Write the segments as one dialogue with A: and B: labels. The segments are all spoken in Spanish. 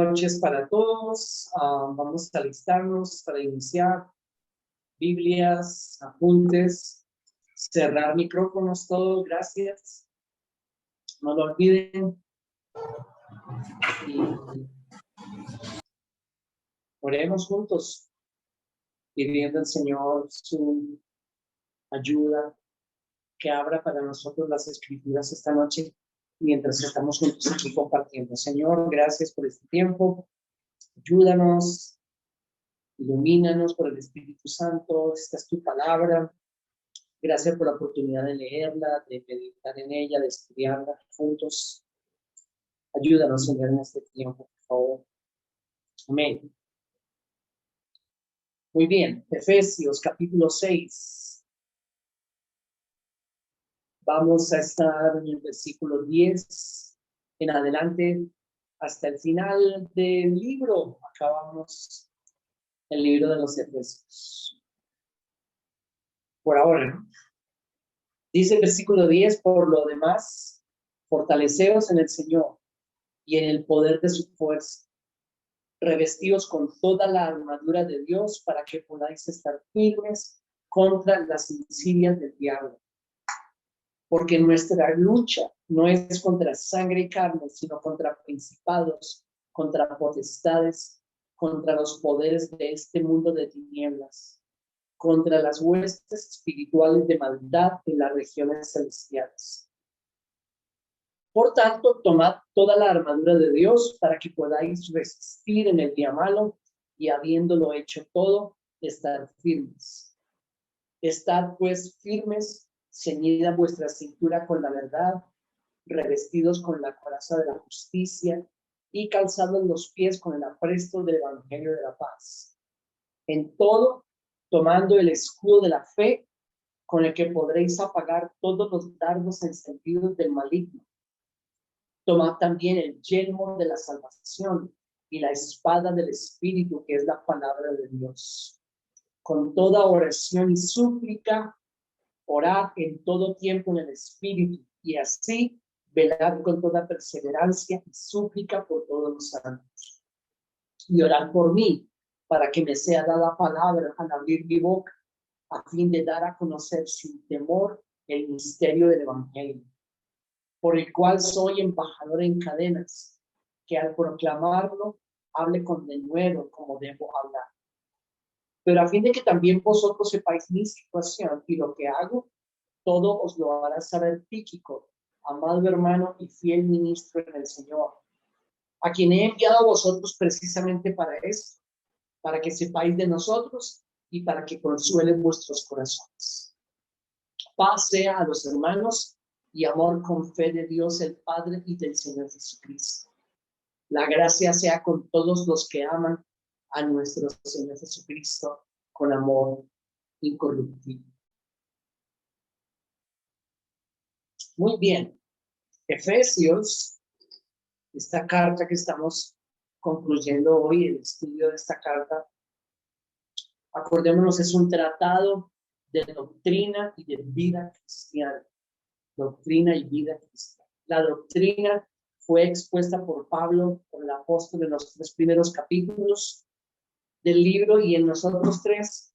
A: Noches para todos. Vamos a alistarnos para iniciar. Biblias, apuntes, cerrar micrófonos, todo. Gracias. No lo olviden. Y oremos juntos, pidiendo al Señor su ayuda, que abra para nosotros las escrituras esta noche, mientras estamos juntos aquí compartiendo. Señor, gracias por este tiempo. Ayúdanos. Ilumínanos por el Espíritu Santo. Esta es tu palabra. Gracias por la oportunidad de leerla, de meditar en ella, de estudiarla juntos. Ayúdanos, Señor, en este tiempo, por favor. Amén. Muy bien, Efesios capítulo 6. Vamos a estar en el versículo 10 en adelante hasta el final del libro. Acabamos el libro de los Efesios. Por ahora, ¿no? Dice el versículo 10, por lo demás, fortaleceos en el Señor y en el poder de su fuerza, revestidos con toda la armadura de Dios para que podáis estar firmes contra las insidias del diablo. Porque nuestra lucha no es contra sangre y carne, sino contra principados, contra potestades, contra los poderes de este mundo de tinieblas, contra las huestes espirituales de maldad en las regiones celestiales. Por tanto, tomad toda la armadura de Dios para que podáis resistir en el día malo y habiéndolo hecho todo, estar firmes. Estad pues firmes, ceñida vuestra cintura con la verdad, revestidos con la coraza de la justicia y calzados los pies con el apresto del evangelio de la paz. En todo, tomando el escudo de la fe, con el que podréis apagar todos los dardos encendidos del maligno. Tomad también el yelmo de la salvación y la espada del Espíritu, que es la palabra de Dios. Con toda oración y súplica, orad en todo tiempo en el Espíritu, y así velad con toda perseverancia y súplica por todos los santos. Y orad por mí, para que me sea dada palabra al abrir mi boca, a fin de dar a conocer sin temor el misterio del Evangelio, por el cual soy embajador en cadenas, que al proclamarlo hable con denuedo como debo hablar. Pero a fin de que también vosotros sepáis mi situación y lo que hago, todo os lo hará saber Tíquico, amado hermano y fiel ministro en el Señor, a quien he enviado a vosotros precisamente para esto, para que sepáis de nosotros y para que consuelen vuestros corazones. Paz sea a los hermanos y amor con fe de Dios el Padre y del Señor Jesucristo. La gracia sea con todos los que aman a nuestro Señor Jesucristo con amor incorruptible. Muy bien, Efesios, esta carta que estamos concluyendo hoy, el estudio de esta carta, acordémonos, es un tratado de doctrina y de vida cristiana. Doctrina y vida cristiana. La doctrina fue expuesta por Pablo, por el apóstol, en los 3 primeros capítulos del libro, y en los otros 3,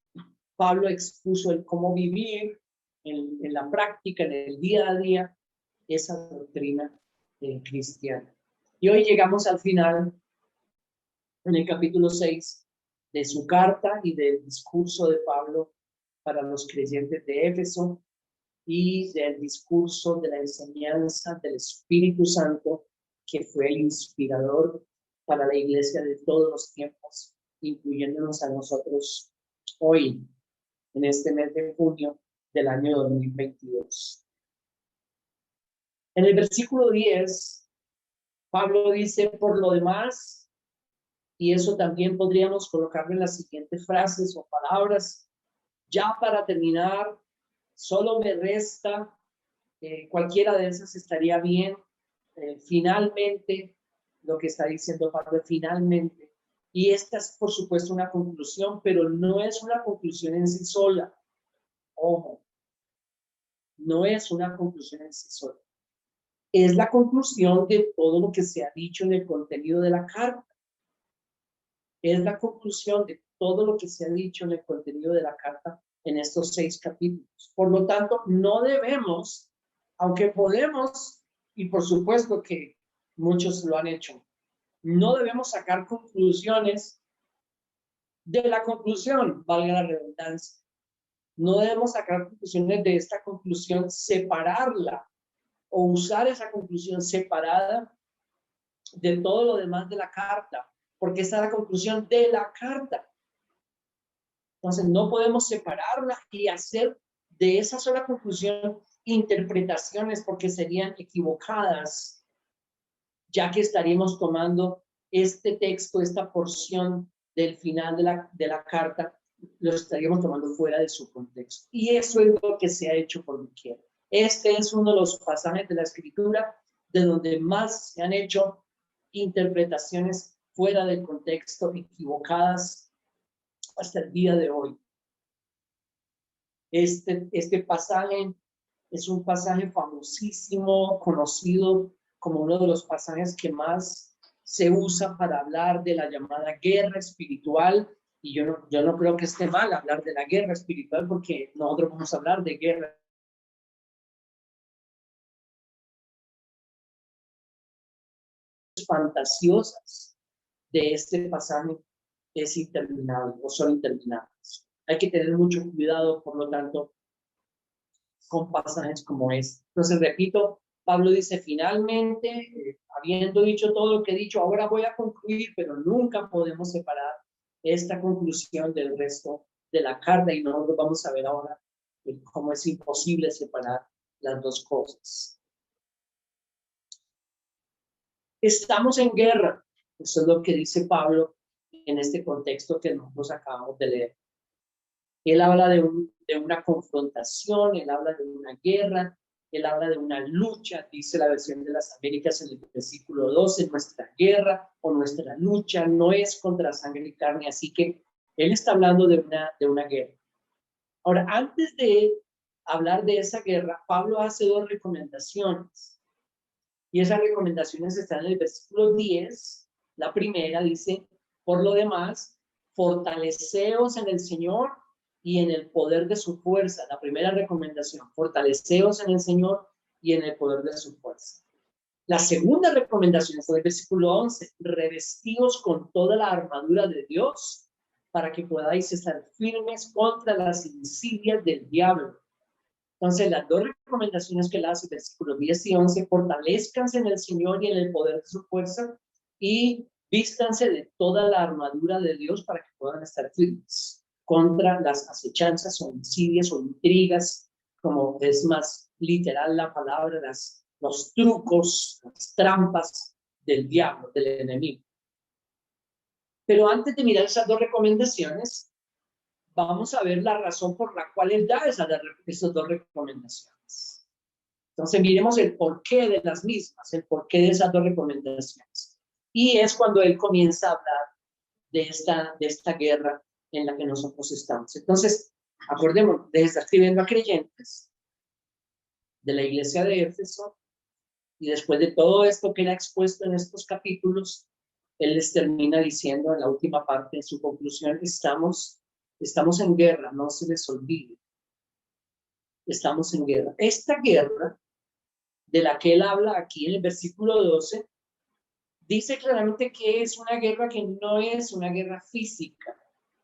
A: Pablo expuso el cómo vivir en la práctica, en el día a día, esa doctrina cristiana. Y hoy llegamos al final, en el capítulo 6, de su carta y del discurso de Pablo para los creyentes de Éfeso, y del discurso de la enseñanza del Espíritu Santo, que fue el inspirador para la iglesia de todos los tiempos, incluyéndonos a nosotros hoy, en este mes de junio del año 2022. En el versículo 10, Pablo dice, por lo demás, y eso también podríamos colocarlo en las siguientes frases o palabras, ya para terminar, solo me resta, cualquiera de esas estaría bien, finalmente, lo que está diciendo Pablo, finalmente. Y esta es, por supuesto, una conclusión, pero no es una conclusión en sí sola. Ojo, no es una conclusión en sí sola. Es la conclusión de todo lo que se ha dicho en el contenido de la carta. es la conclusión de todo lo que se ha dicho en el contenido de la carta en estos 6 capítulos. Por lo tanto, no debemos, aunque podemos, y por supuesto que muchos lo han hecho, no debemos sacar conclusiones de la conclusión, valga la redundancia. No debemos sacar conclusiones de esta conclusión, separarla o usar esa conclusión separada de todo lo demás de la carta, porque esta es la conclusión de la carta. Entonces no podemos separarla y hacer de esa sola conclusión interpretaciones porque serían equivocadas, ya que estaríamos tomando este texto, esta porción del final de la carta, lo estaríamos tomando fuera de su contexto. Y eso es lo que se ha hecho por doquier. Este es uno de los pasajes de la Escritura de donde más se han hecho interpretaciones fuera del contexto, equivocadas hasta el día de hoy. Este pasaje es un pasaje famosísimo, conocido como uno de los pasajes que más se usa para hablar de la llamada guerra espiritual. Y yo no creo que esté mal hablar de la guerra espiritual, porque nosotros vamos a hablar de guerra fantasiosas de este pasaje es interminable o son interminables. Hay que tener mucho cuidado, por lo tanto, con pasajes como este. Entonces, repito, Pablo dice, finalmente, habiendo dicho todo lo que he dicho, ahora voy a concluir, pero nunca podemos separar esta conclusión del resto de la carta, y no lo vamos a ver ahora cómo es imposible separar las dos cosas. Estamos en guerra. Eso es lo que dice Pablo en este contexto que nosotros acabamos de leer. Él habla de una confrontación, él habla de una guerra, él habla de una lucha, dice la versión de las Américas en el versículo 12, nuestra guerra o nuestra lucha no es contra sangre y carne, así que él está hablando de una guerra. Ahora, antes de hablar de esa guerra, Pablo hace 2 recomendaciones, y esas recomendaciones están en el versículo 10, la primera dice, por lo demás, fortaleceos en el Señor y en el poder de su fuerza. La primera recomendación, fortaleceos en el Señor y en el poder de su fuerza. La segunda recomendación es el versículo 11, revestíos con toda la armadura de Dios para que podáis estar firmes contra las insidias del diablo. Entonces, las 2 recomendaciones que le hace, versículos 10 y 11, fortalezcanse en el Señor y en el poder de su fuerza y vístanse de toda la armadura de Dios para que puedan estar firmes contra las acechanzas o insidias o intrigas, como es más literal la palabra, los trucos, las trampas del diablo, del enemigo. Pero antes de mirar esas 2 recomendaciones, vamos a ver la razón por la cual él da esas 2 recomendaciones. Entonces, miremos el porqué de las mismas, el porqué de esas 2 recomendaciones. Y es cuando él comienza a hablar de esta guerra en la que nosotros estamos. Entonces, acordémonos, está escribiendo a creyentes de la iglesia de Éfeso, y después de todo esto que él ha expuesto en estos capítulos, él les termina diciendo en la última parte de su conclusión, estamos en guerra, no se les olvide. Estamos en guerra. Esta guerra de la que él habla aquí en el versículo 12, dice claramente que es una guerra que no es una guerra física,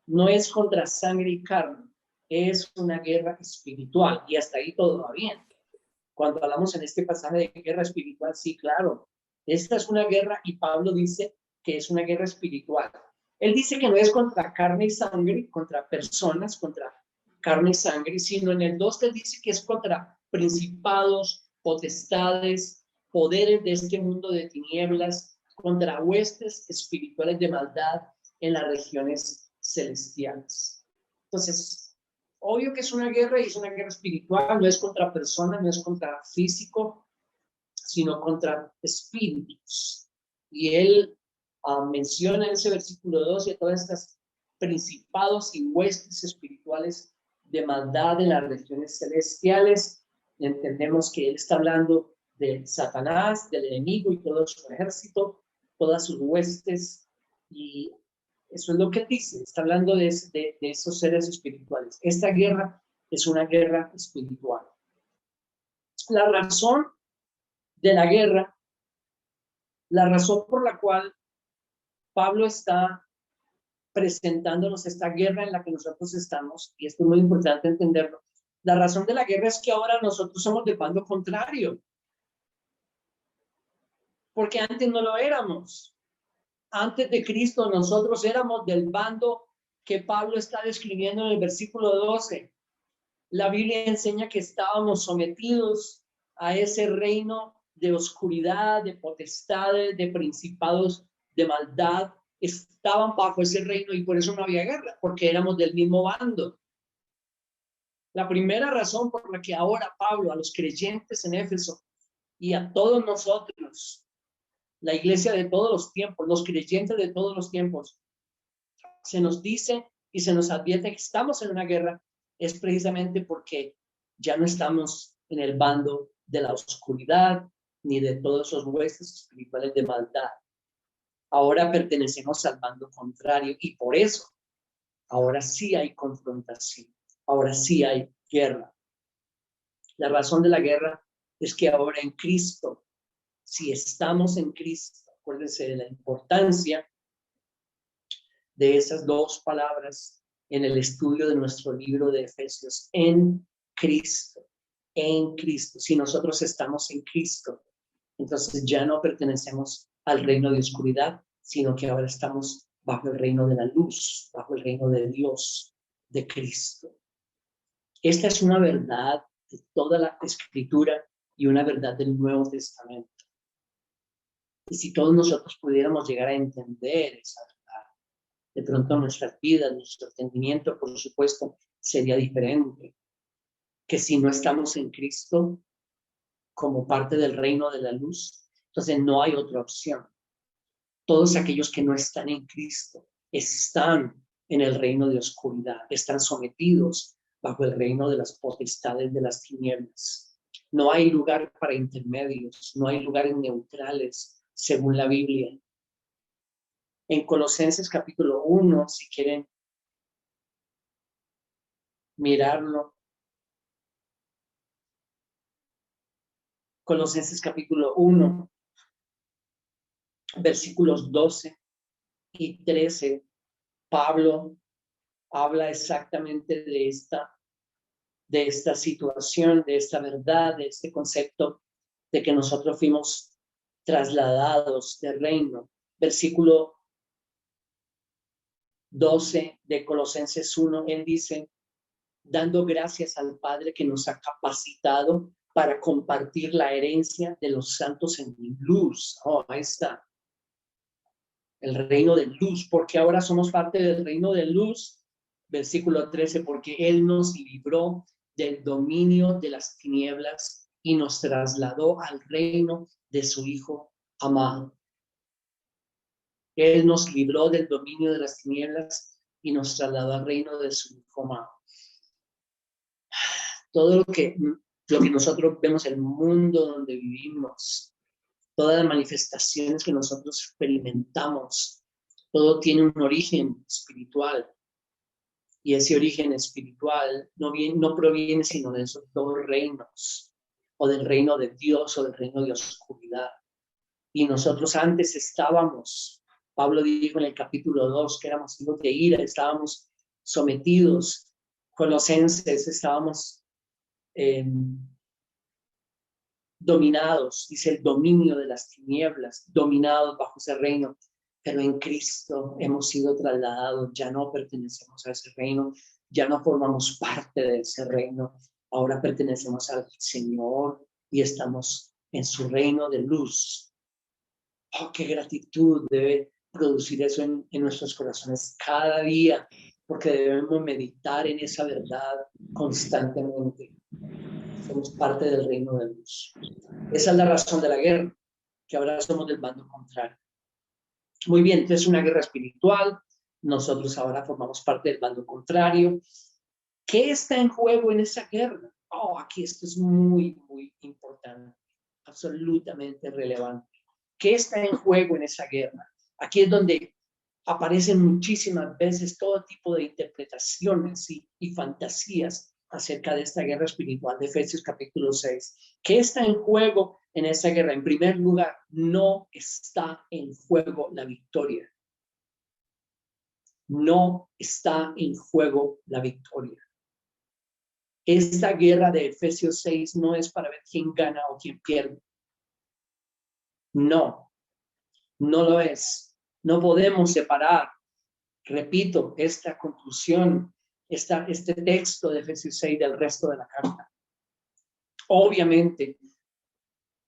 A: no es contra sangre y carne, es una guerra espiritual, y hasta ahí todo va bien. Cuando hablamos en este pasaje de guerra espiritual, sí, claro, esta es una guerra, y Pablo dice que es una guerra espiritual. Él dice que no es contra carne y sangre, contra personas, contra carne y sangre, sino en el 2 él dice que es contra principados, potestades, poderes de este mundo de tinieblas, contra huestes espirituales de maldad en las regiones celestiales. Entonces, obvio que es una guerra, y es una guerra espiritual, no es contra personas, no es contra físico, sino contra espíritus. Y él menciona en ese versículo 12 todas estas principados y huestes espirituales de maldad en las regiones celestiales. Entendemos que él está hablando de Satanás, del enemigo y todo su ejército, todas sus huestes, y Eso es lo que dice. Está hablando de esos seres espirituales. Esta guerra es una guerra espiritual. La razón de la guerra, la razón por la cual Pablo está presentándonos esta guerra en la que nosotros estamos, y esto es muy importante entenderlo, la razón de la guerra es que ahora nosotros somos del bando contrario, porque antes no lo éramos. Antes de Cristo nosotros éramos del bando que Pablo está describiendo en el versículo 12. La Biblia enseña que estábamos sometidos a ese reino de oscuridad, de potestades, de principados, de maldad. Estaban bajo ese reino y por eso no había guerra, porque éramos del mismo bando. La primera razón por la que ahora Pablo a los creyentes en Éfeso y a todos nosotros, la iglesia de todos los tiempos, los creyentes de todos los tiempos, se nos dice y se nos advierte que estamos en una guerra, es precisamente porque ya no estamos en el bando de la oscuridad ni de todos esos huestes espirituales de maldad. Ahora pertenecemos al bando contrario y por eso ahora sí hay confrontación, ahora sí hay guerra. La razón de la guerra es que ahora en Cristo, si estamos en Cristo, acuérdense de la importancia de esas dos palabras en el estudio de nuestro libro de Efesios, en Cristo, en Cristo. Si nosotros estamos en Cristo, entonces ya no pertenecemos al reino de oscuridad, sino que ahora estamos bajo el reino de la luz, bajo el reino de Dios, de Cristo. Esta es una verdad de toda la Escritura y una verdad del Nuevo Testamento. Y si todos nosotros pudiéramos llegar a entender esa verdad, de pronto nuestras vidas, nuestro entendimiento, por supuesto, sería diferente. Que si no estamos en Cristo como parte del reino de la luz, entonces no hay otra opción. Todos aquellos que no están en Cristo están en el reino de oscuridad, están sometidos bajo el reino de las potestades de las tinieblas. No hay lugar para intermedios, no hay lugares neutrales, según la Biblia. En Colosenses capítulo 1, si quieren mirarlo, Colosenses capítulo 1, versículos 12 y 13, Pablo habla exactamente de esta situación, de esta verdad, de este concepto de que nosotros fuimos trasladados de reino. Versículo 12 de Colosenses 1, él dice, dando gracias al Padre que nos ha capacitado para compartir la herencia de los santos en luz. Oh, ahí está. El reino de luz, porque ahora somos parte del reino de luz. Versículo 13, porque Él nos libró del dominio de las tinieblas y nos trasladó al reino de su Hijo amado. Él nos libró del dominio de las tinieblas y nos trasladó al reino de su Hijo amado. Todo lo que nosotros vemos, el mundo donde vivimos, todas las manifestaciones que nosotros experimentamos, todo tiene un origen espiritual. Y ese origen espiritual no proviene sino de esos dos reinos, o del reino de Dios o del reino de oscuridad. Y nosotros antes estábamos, Pablo dijo en el capítulo 2 que éramos hijos de ira, estábamos sometidos, Colosenses, estábamos dominados, dice el dominio de las tinieblas, dominados bajo ese reino. Pero en Cristo hemos sido trasladados, ya no pertenecemos a ese reino, ya no formamos parte de ese reino, ahora pertenecemos al Señor y estamos en su reino de luz. Oh, qué gratitud debe producir eso en nuestros corazones cada día, porque debemos meditar en esa verdad constantemente. Somos parte del reino de luz. Esa es la razón de la guerra, que ahora somos del bando contrario. Muy bien, entonces es una guerra espiritual, nosotros ahora formamos parte del bando contrario. ¿Qué está en juego en esa guerra? Oh, aquí esto es muy, muy importante, absolutamente relevante. ¿Qué está en juego en esa guerra? Aquí es donde aparecen muchísimas veces todo tipo de interpretaciones y fantasías acerca de esta guerra espiritual de Efesios capítulo 6. ¿Qué está en juego en esa guerra? En primer lugar, no está en juego la victoria. No está en juego la victoria. Esta guerra de Efesios 6 no es para ver quién gana o quién pierde. No, no lo es. No podemos separar, repito, esta conclusión, este texto de Efesios 6 del resto de la carta. Obviamente,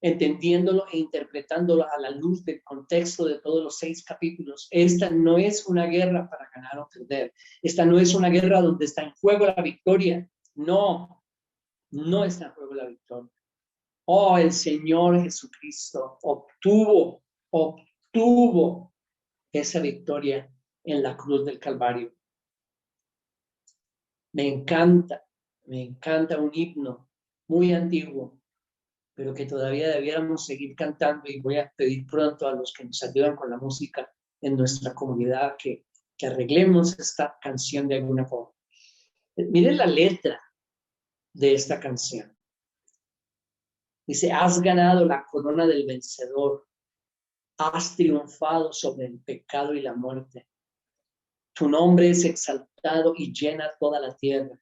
A: entendiéndolo e interpretándolo a la luz del contexto de todos los 6 capítulos, esta no es una guerra para ganar o perder. Esta no es una guerra donde está en juego la victoria. No, no está en juego la victoria. Oh, el Señor Jesucristo obtuvo esa victoria en la cruz del Calvario. Me encanta un himno muy antiguo, pero que todavía debiéramos seguir cantando, y voy a pedir pronto a los que nos ayudan con la música en nuestra comunidad que arreglemos esta canción de alguna forma. Miren la letra de esta canción. Dice: has ganado la corona del vencedor, has triunfado sobre el pecado y la muerte. Tu nombre es exaltado y llena toda la tierra.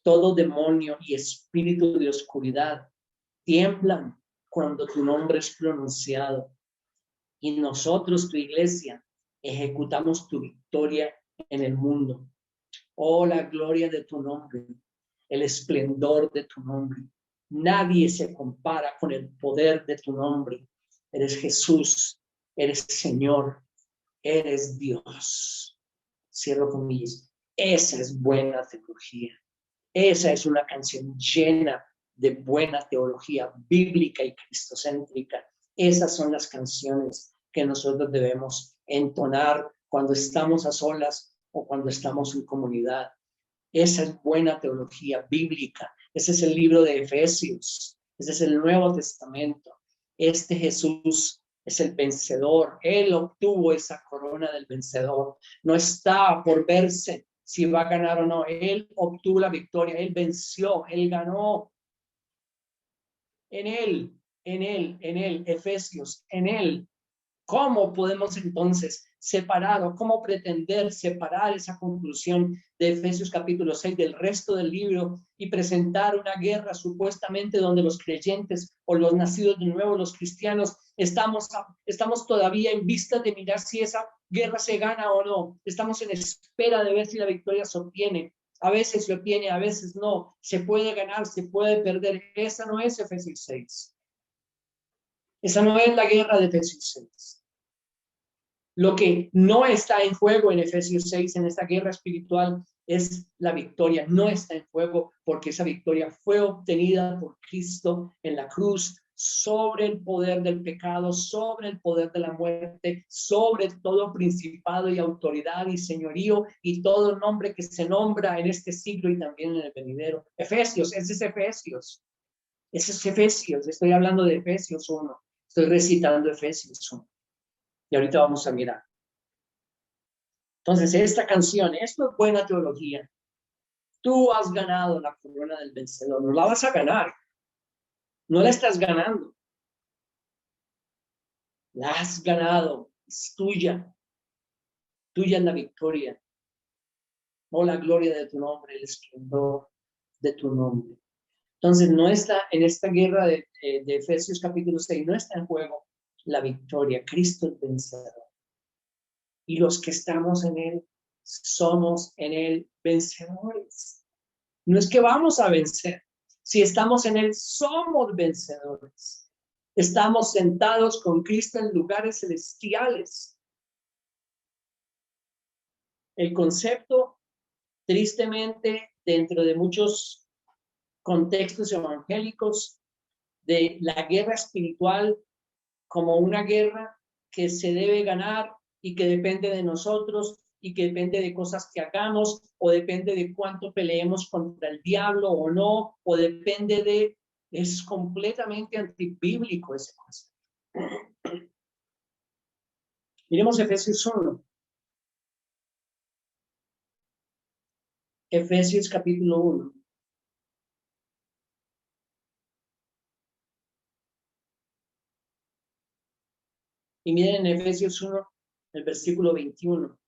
A: Todo demonio y espíritu de oscuridad tiemblan cuando tu nombre es pronunciado. Y nosotros, tu iglesia, ejecutamos tu victoria en el mundo. Oh, la gloria de tu nombre, el esplendor de tu nombre. Nadie se compara con el poder de tu nombre. Eres Jesús, eres Señor, eres Dios. Cierro comillas. Esa es buena teología. Esa es una canción llena de buena teología bíblica y cristocéntrica. Esas son las canciones que nosotros debemos entonar cuando estamos a solas o cuando estamos en comunidad. Esa es buena teología bíblica. Ese es el libro de Efesios. Ese es el Nuevo Testamento. Este Jesús es el vencedor. Él obtuvo esa corona del vencedor. No está por verse si va a ganar o no. Él obtuvo la victoria. Él venció. Él ganó. En él, Efesios, en él. ¿Cómo podemos entonces separar o cómo pretender separar esa conclusión de Efesios capítulo 6 del resto del libro y presentar una guerra supuestamente donde los creyentes o los nacidos de nuevo, los cristianos, estamos todavía en vista de mirar si esa guerra se gana o no? Estamos en espera de ver si la victoria se obtiene. A veces se obtiene, a veces no. Se puede ganar, se puede perder. Esa no es Efesios 6. Esa no es la guerra de Efesios 6. Lo que no está en juego en Efesios 6, en esta guerra espiritual, es la victoria. No está en juego porque esa victoria fue obtenida por Cristo en la cruz sobre el poder del pecado, sobre el poder de la muerte, sobre todo principado y autoridad y señorío y todo nombre que se nombra en este siglo y también en el venidero. Efesios, ese es Efesios. Ese es Efesios. Estoy hablando de Efesios 1. Estoy recitando Efesios 1. Y ahorita vamos a mirar. Entonces, esta canción, esto es buena teología. Tú has ganado la corona del vencedor. No la vas a ganar. No la estás ganando. La has ganado. Es tuya. Tuya es la victoria. Oh, la gloria de tu nombre, el esplendor de tu nombre. Entonces, no está en esta guerra de Efesios capítulo 6, no está en juego la victoria. Cristo es vencedor. Y los que estamos en él, somos en él vencedores. No es que vamos a vencer. Si estamos en él, somos vencedores. Estamos sentados con Cristo en lugares celestiales. El concepto, tristemente, dentro de muchos contextos evangélicos, de la guerra espiritual como una guerra que se debe ganar y que depende de nosotros y que depende de cosas que hagamos o depende de cuánto peleemos contra el diablo o no, o depende de... Es completamente antibíblico ese concepto. Miremos Efesios 1. Efesios capítulo 1. Y miren en Efesios 1, el versículo 21.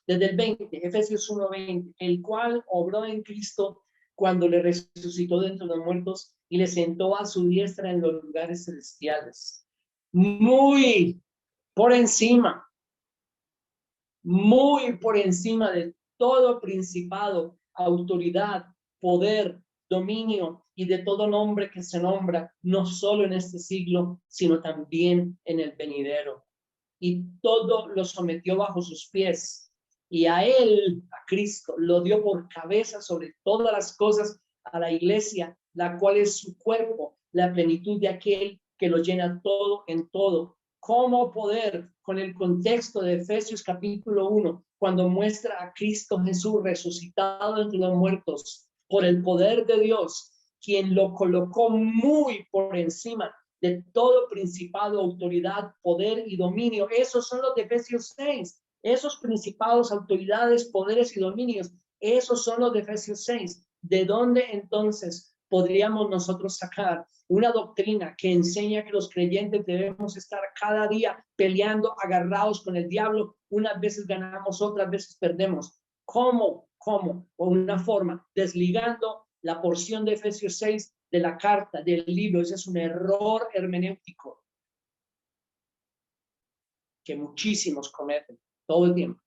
A: Desde el 20, Efesios 1:20, el cual obró en Cristo cuando le resucitó de entre los muertos y le sentó a su diestra en los lugares celestiales. Muy por encima de todo principado, autoridad, poder, dominio y de todo nombre que se nombra, no solo en este siglo, sino también en el venidero. Y todo lo sometió bajo sus pies. Y a él, a Cristo, lo dio por cabeza sobre todas las cosas a la iglesia, la cual es su cuerpo, la plenitud de aquel que lo llena todo en todo. ¿Cómo poder, con el contexto de Efesios capítulo 1, cuando muestra a Cristo Jesús resucitado entre los muertos por el poder de Dios, quien lo colocó muy por encima de todo principado, autoridad, poder y dominio? Esos son los de Efesios 6. Esos principados, autoridades, poderes y dominios, esos son los de Efesios 6. ¿De dónde entonces podríamos nosotros sacar una doctrina que enseña que los creyentes debemos estar cada día peleando, agarrados con el diablo? Unas veces ganamos, otras veces perdemos. ¿Cómo? O una forma, desligando la porción de Efesios 6 de la carta, del libro. Ese es un error hermenéutico que muchísimos cometen todo el tiempo.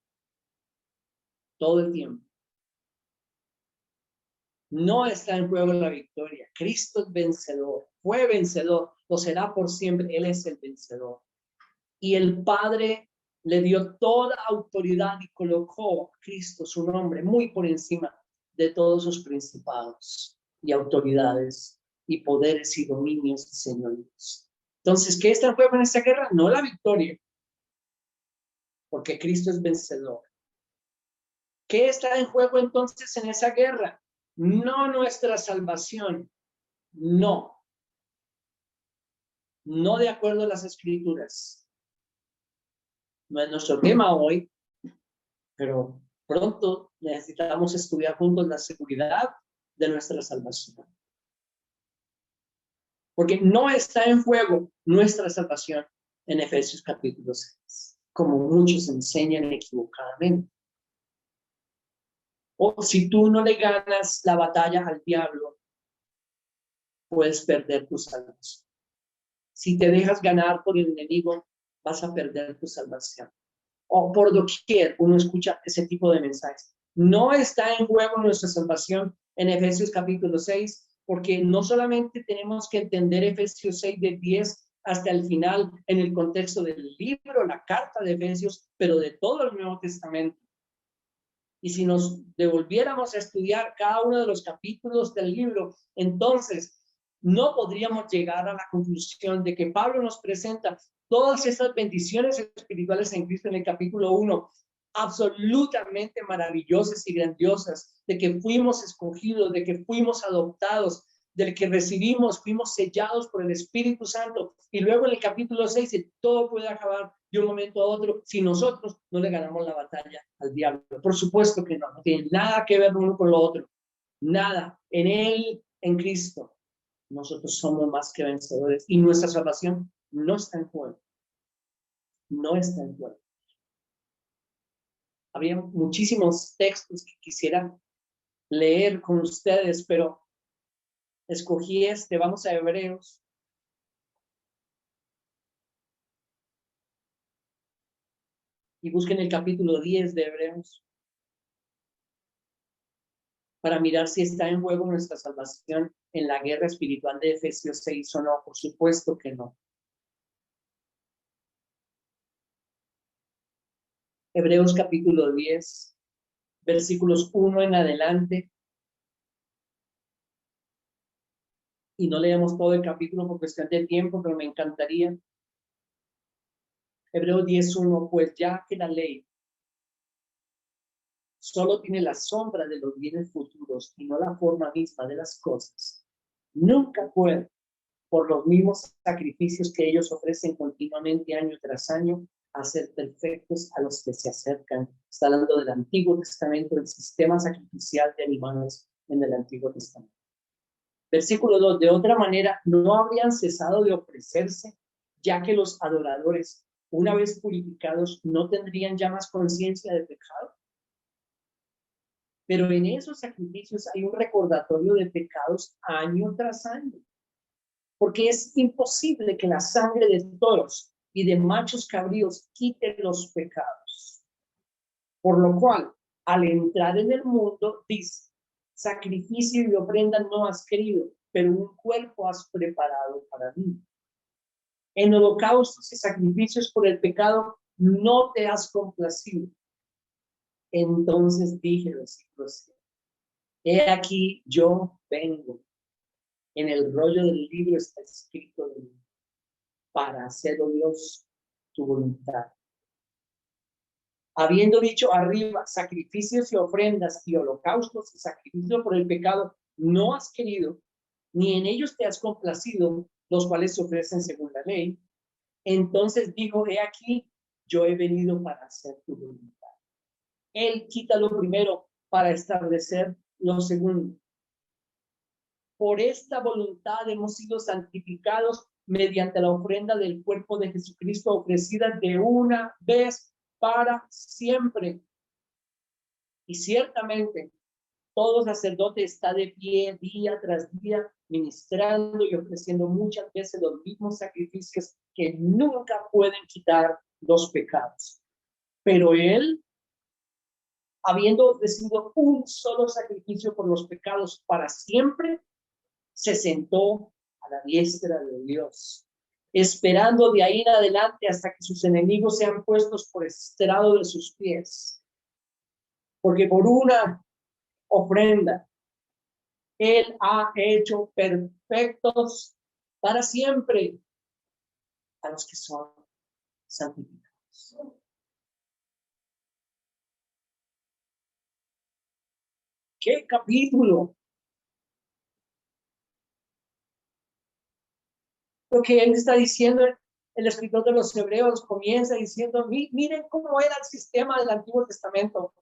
A: No está en juego la victoria. Cristo es vencedor, fue vencedor, lo será por siempre. Él es el vencedor. Y el Padre le dio toda autoridad y colocó a Cristo, su nombre, muy por encima de todos sus principados y autoridades y poderes y dominios y señoríos. Entonces, ¿qué está en juego en esta guerra? No la victoria, porque Cristo es vencedor. ¿Qué está en juego entonces en esa guerra? No nuestra salvación, no de acuerdo a las escrituras. No es nuestro tema hoy, pero pronto necesitamos estudiar juntos la seguridad de nuestra salvación. Porque no está en juego nuestra salvación en Efesios capítulo 6, como muchos enseñan equivocadamente. O si tú no le ganas la batalla al diablo, puedes perder tu salvación. Si te dejas ganar por el enemigo, vas a perder tu salvación. O por doquier uno escucha ese tipo de mensajes. No está en juego nuestra salvación en Efesios capítulo 6, porque no solamente tenemos que entender Efesios 6 de 10 hasta el final en el contexto del libro, la carta de Efesios, pero de todo el Nuevo Testamento. Y si nos devolviéramos a estudiar cada uno de los capítulos del libro, entonces no podríamos llegar a la conclusión de que Pablo nos presenta todas esas bendiciones espirituales en Cristo en el capítulo 1, absolutamente maravillosas y grandiosas, de que fuimos escogidos, de que fuimos adoptados, del que recibimos, fuimos sellados por el Espíritu Santo. Y luego en el capítulo 6, todo puede acabar de un momento a otro si nosotros no le ganamos la batalla al diablo. Por supuesto que no tiene nada que ver uno con lo otro. Nada. En él, en Cristo, nosotros somos más que vencedores y nuestra salvación no está en juego. No está en juego. Había muchísimos textos que quisiera leer con ustedes, pero escogí este. Vamos a Hebreos. Y busquen el capítulo 10 de Hebreos para mirar si está en juego nuestra salvación en la guerra espiritual de Efesios 6 o no. Por supuesto que no. Hebreos capítulo 10, versículos 1 en adelante. Y no leemos todo el capítulo por cuestión de tiempo, pero me encantaría. Hebreos 10:1, pues ya que la ley solo tiene la sombra de los bienes futuros y no la forma misma de las cosas, nunca puede, por los mismos sacrificios que ellos ofrecen continuamente año tras año, hacer perfectos a los que se acercan. Está hablando del Antiguo Testamento, del sistema sacrificial de animales en el Antiguo Testamento. Versículo 2, de otra manera, no habrían cesado de ofrecerse, ya que los adoradores, una vez purificados, no tendrían ya más conciencia de pecado. Pero en esos sacrificios hay un recordatorio de pecados año tras año, porque es imposible que la sangre de toros y de machos cabríos quite los pecados. Por lo cual, al entrar en el mundo, dice, sacrificio y ofrenda no has querido, pero un cuerpo has preparado para mí. En holocaustos y sacrificios por el pecado no te has complacido. Entonces dije, versículo 7, he aquí yo vengo. En el rollo del libro está escrito de mí, para hacer, oh Dios, tu voluntad. Habiendo dicho arriba, sacrificios y ofrendas y holocaustos y sacrificios por el pecado, no has querido, ni en ellos te has complacido, los cuales se ofrecen según la ley. Entonces dijo, he aquí, yo he venido para hacer tu voluntad. Él quita lo primero para establecer lo segundo. Por esta voluntad hemos sido santificados mediante la ofrenda del cuerpo de Jesucristo ofrecida de una vez para siempre. Y ciertamente todo sacerdote está de pie día tras día ministrando y ofreciendo muchas veces los mismos sacrificios que nunca pueden quitar los pecados. Pero él, habiendo ofrecido un solo sacrificio por los pecados para siempre, se sentó a la diestra de Dios, esperando de ahí en adelante hasta que sus enemigos sean puestos por estrado de sus pies. Porque por una ofrenda, Él ha hecho perfectos para siempre a los que son santificados. ¡Qué capítulo! Lo que él está diciendo, el escritor de los Hebreos comienza diciendo, miren cómo era el sistema del Antiguo Testamento.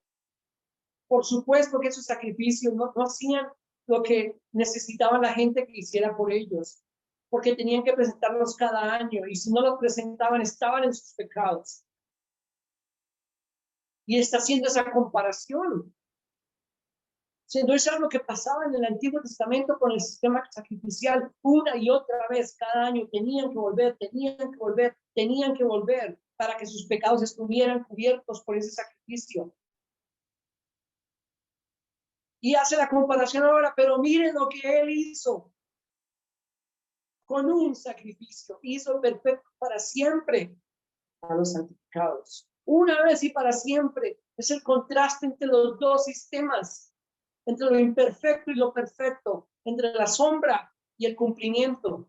A: Por supuesto que esos sacrificios no hacían lo que necesitaba la gente que hiciera por ellos, porque tenían que presentarlos cada año, y si no los presentaban, estaban en sus pecados. Y está haciendo esa comparación. Siendo eso lo que pasaba en el Antiguo Testamento con el sistema sacrificial, una y otra vez cada año tenían que volver para que sus pecados estuvieran cubiertos por ese sacrificio. Y hace la comparación ahora, pero miren lo que él hizo. Con un sacrificio hizo perfecto para siempre a los santificados. Una vez y para siempre. Es el contraste entre los dos sistemas. Entre lo imperfecto y lo perfecto, entre la sombra y el cumplimiento.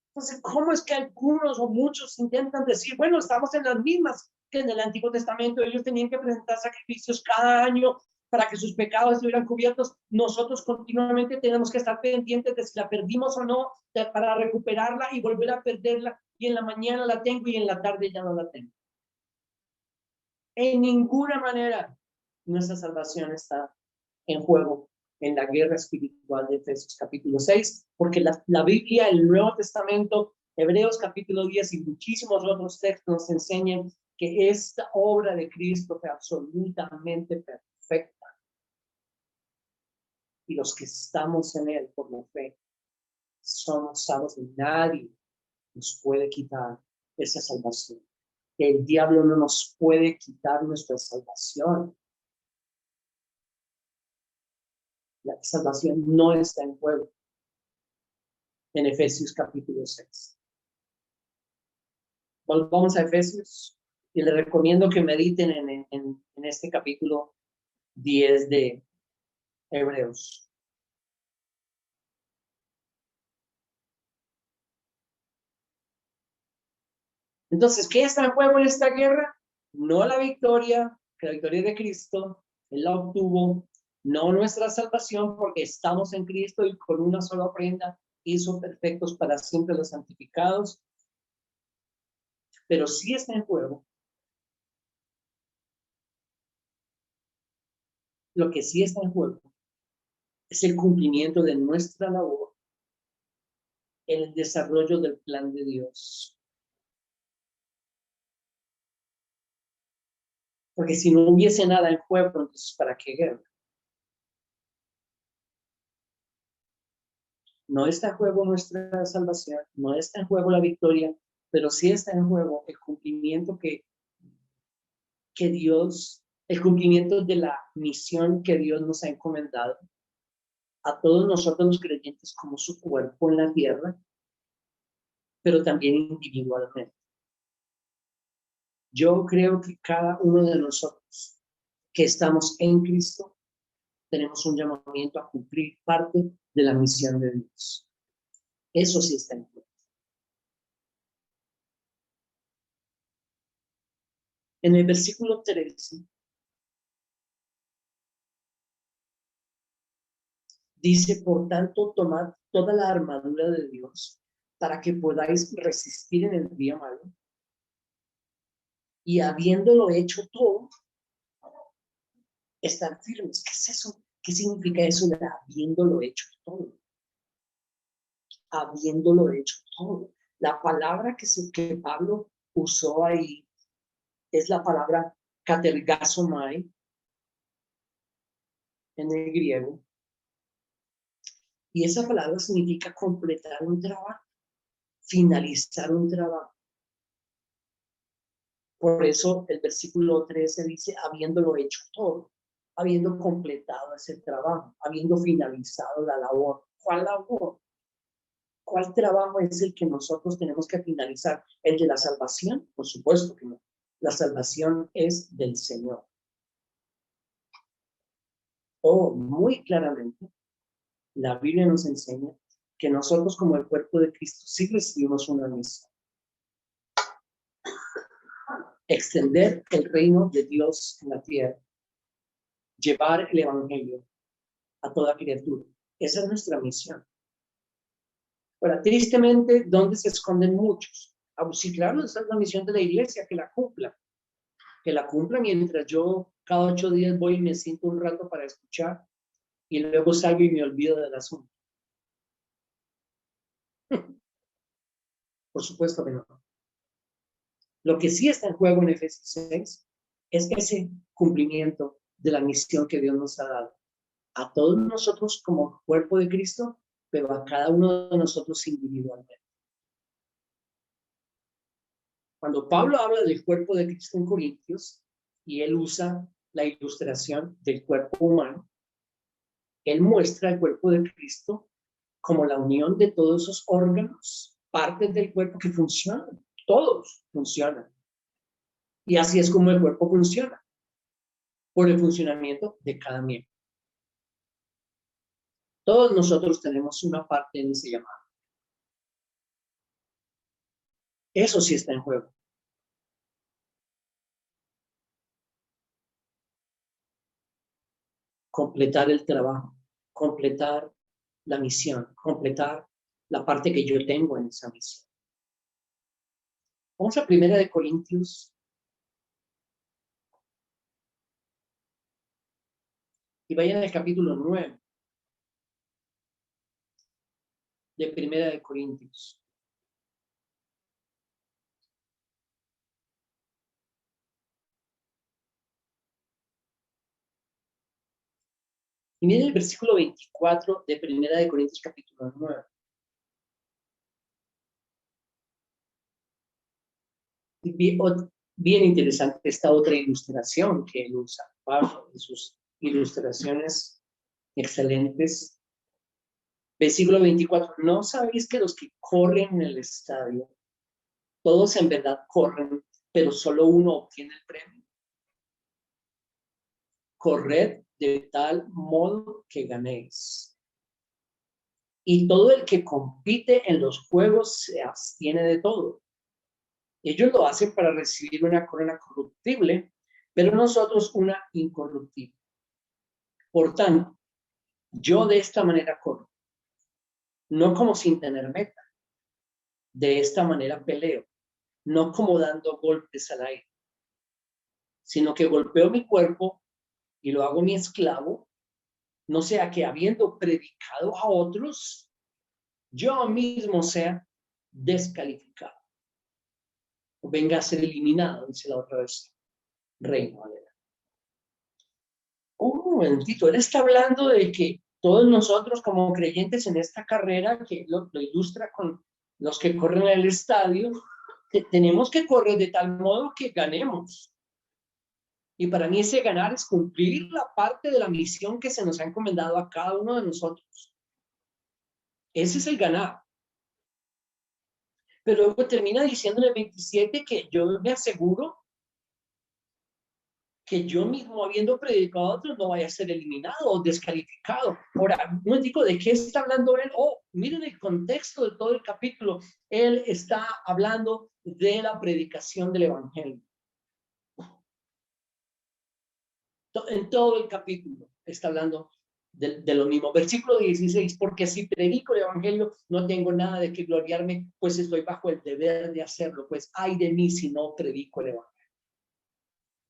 A: Entonces, ¿cómo es que algunos o muchos intentan decir, bueno, estamos en las mismas que en el Antiguo Testamento? Ellos tenían que presentar sacrificios cada año para que sus pecados estuvieran cubiertos. Nosotros continuamente tenemos que estar pendientes de si la perdimos o no, para recuperarla y volver a perderla. Y en la mañana la tengo y en la tarde ya no la tengo. En ninguna manera nuestra salvación está en juego en la guerra espiritual de Efesios capítulo 6, porque la Biblia, el Nuevo Testamento, Hebreos capítulo 10 y muchísimos otros textos nos enseñan que esta obra de Cristo fue absolutamente perfecta. Y los que estamos en Él por la fe somos salvos, y nadie nos puede quitar esa salvación. El diablo no nos puede quitar nuestra salvación. La salvación no está en juego en Efesios capítulo 6. Volvamos a Efesios y les recomiendo que mediten en este capítulo 10 de Hebreos. Entonces, ¿qué está en juego en esta guerra? No la victoria, que la victoria de Cristo, Él la obtuvo, no nuestra salvación, porque estamos en Cristo y con una sola ofrenda hizo perfectos para siempre los santificados. Pero sí está en juego, lo que sí está en juego es el cumplimiento de nuestra labor en el desarrollo del plan de Dios. Porque si no hubiese nada en juego, entonces ¿para qué guerra? No está en juego nuestra salvación, no está en juego la victoria, pero sí está en juego el cumplimiento que Dios, el cumplimiento de la misión que Dios nos ha encomendado a todos nosotros los creyentes como su cuerpo en la tierra, pero también individualmente. Yo creo que cada uno de nosotros que estamos en Cristo tenemos un llamamiento a cumplir parte de la misión de Dios. Eso sí está en juego. En el versículo 13 dice, por tanto, tomad toda la armadura de Dios para que podáis resistir en el día malo. Y habiéndolo hecho todo, estar firmes. ¿Qué es eso? ¿Qué significa eso de habiéndolo hecho todo? Habiéndolo hecho todo. La palabra que Pablo usó ahí es la palabra katergasomai en el griego. Y esa palabra significa completar un trabajo, finalizar un trabajo. Por eso el versículo 13 dice, habiéndolo hecho todo, habiendo completado ese trabajo, habiendo finalizado la labor. ¿Cuál labor? ¿Cuál trabajo es el que nosotros tenemos que finalizar? ¿El de la salvación? Por supuesto que no. La salvación es del Señor. Muy claramente, la Biblia nos enseña que nosotros como el cuerpo de Cristo sí recibimos una misión. Extender el reino de Dios en la tierra. Llevar el evangelio a toda criatura. Esa es nuestra misión. Ahora, tristemente, ¿dónde se esconden muchos? Sí, claro, esa es la misión de la iglesia, que la cumpla. Que la cumpla mientras yo cada 8 días voy y me siento un rato para escuchar y luego salgo y me olvido del asunto. Por supuesto que no. Lo que sí está en juego en Efesios 6 es ese cumplimiento de la misión que Dios nos ha dado. A todos nosotros como cuerpo de Cristo, pero a cada uno de nosotros individualmente. Cuando Pablo habla del cuerpo de Cristo en Corintios y él usa la ilustración del cuerpo humano, él muestra el cuerpo de Cristo como la unión de todos esos órganos, partes del cuerpo que funcionan, todos funcionan. Y así es como el cuerpo funciona, por el funcionamiento de cada miembro. Todos nosotros tenemos una parte en ese llamado. Eso sí está en juego. Completar el trabajo, completar la misión, completar la parte que yo tengo en esa misión. Vamos a 1 Corintios y vayan al capítulo 9 de 1 Corintios. Y miren el versículo 24 de 1 Corintios capítulo 9. Bien interesante esta otra ilustración que él usa, Pablo, de sus ilustraciones excelentes. Versículo 24, ¿no sabéis que los que corren en el estadio, todos en verdad corren, pero solo uno obtiene el premio? Corred de tal modo que ganéis. Y todo el que compite en los juegos se abstiene de todo. Ellos lo hacen para recibir una corona corruptible, pero nosotros una incorruptible. Por tanto, yo de esta manera corro, no como sin tener meta. De esta manera peleo, no como dando golpes al aire, sino que golpeo mi cuerpo y lo hago mi esclavo, no sea que habiendo predicado a otros, yo mismo sea descalificado o venga a ser eliminado, dice la otra vez, Reino Valera. Un momentito, él está hablando de que todos nosotros como creyentes en esta carrera, que lo ilustra con los que corren en el estadio, tenemos que correr de tal modo que ganemos. Y para mí ese ganar es cumplir la parte de la misión que se nos ha encomendado a cada uno de nosotros. Ese es el ganar. Pero luego termina diciendo en el 27 que yo me aseguro que yo mismo, habiendo predicado a otros, no vaya a ser eliminado o descalificado. Ahora, no digo de qué está hablando él. Oh, miren el contexto de todo el capítulo. Él está hablando de la predicación del evangelio. En todo el capítulo está hablando de lo mismo. Versículo 16, porque si predico el evangelio, no tengo nada de qué gloriarme, pues estoy bajo el deber de hacerlo. Pues ay de mí si no predico el evangelio.